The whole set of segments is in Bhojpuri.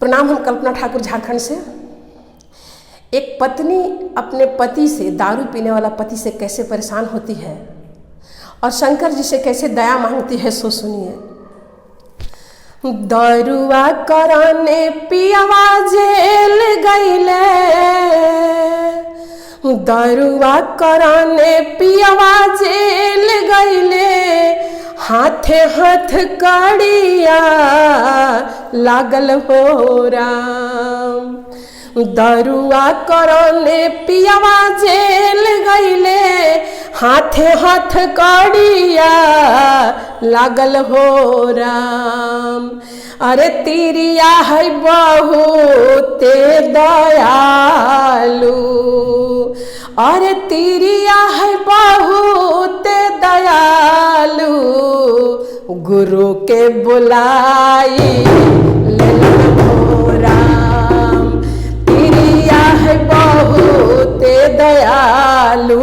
प्रणाम। हम कल्पना ठाकुर झारखंड से। एक पत्नी अपने पति से, दारू पीने वाला पति से कैसे परेशान होती है और शंकर जी से कैसे दया मांगती है, सो सुनिए। दारुआ कराने पियवा जेल गईले, दारुआ कराने पियवा जेल गईले, हाथे हाथ कड़िया लागल हो राम। दारुआ कराने पियवा जेल गईले, हाथे हाथ कड़िया लागल हो राम। अरे तिरिया है बहुते दयालु, अरे तिरिया है बहुते दयालु, गुरु के बुलाई लेलन हो राम। तिरिया है बहुते दयालु,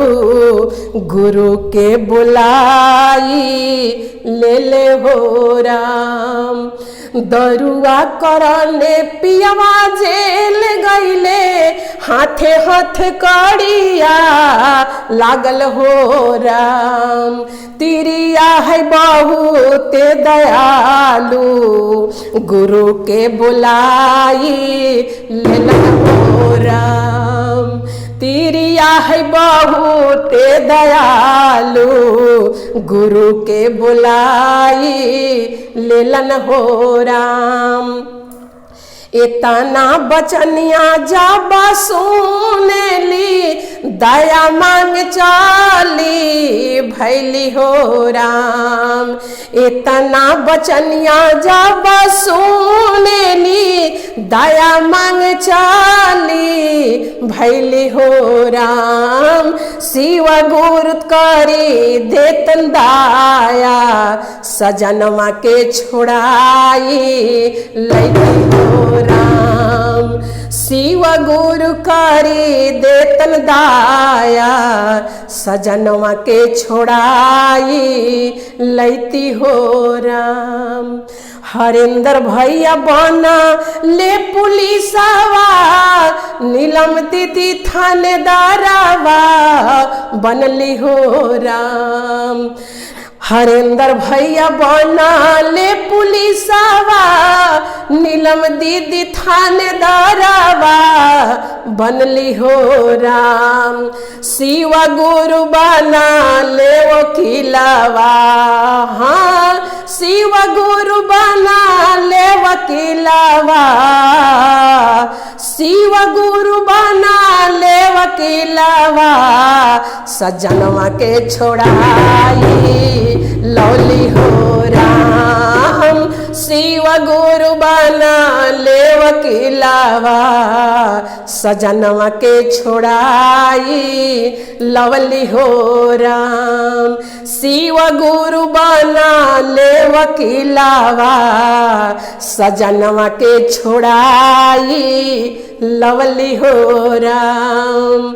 गुरु के बुलाई ले ले हो राम। दरुआ कराने पियवा जेल गईले, हाथे हाथ कड़िया लागल हो राम। तिरिया है बहुते दयालु, गुरु के बुलाई लेलन हो राम। तिरिया है बहुते दयालु, गुरु के बुलाई लेलन हो राम। इतना बचनिया जब सुनेली, दया मांग चाली भैली हो राम। इतना बचनिया जब सुनेली, दया मांग चाली भैली हो राम। शिव गुरु करी देतन दाया, सजनवा के छोड़ाई लैती हो राम। शिव गुरु करी देतन दाया, सजनवा के छोड़ाई लैती हो राम। हरेंद्र भैया बना ले पुलिसवा, नीलम दीदी थानेदारवा बनली हो राम। हरेंद्र भैया बना ले पुलिसवा, नीलम दीदी थानेदारवा बनली हो राम। शिव गुरु बना ले वकीलवा, हाँ शिव गुरु बना ले वकीलवा। शिव गुरु बना ले वकीलवा, सजनवा के छोड़ाई लौली हो राम। शिव गुरु बना ले वकीलवा, सजनवा के छोड़ाई लवली हो राम। शिव गुरु बना ले वकीलवा, सजनवा के छोड़ाई लवली हो राम।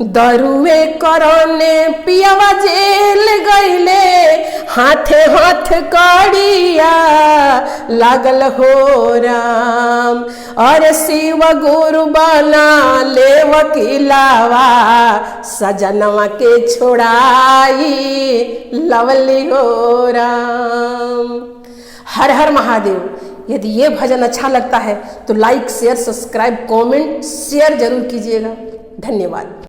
दरुए कराने पियवा जेल गईले, हाथे हाथ कड़िया लागल हो राम। अरे शिव गुरु बना ले वकीलवा, सजनवा के छोड़ाई लवली हो राम। हर हर महादेव। यदि ये भजन अच्छा लगता है तो लाइक शेयर सब्सक्राइब कमेंट शेयर जरूर कीजिएगा। धन्यवाद।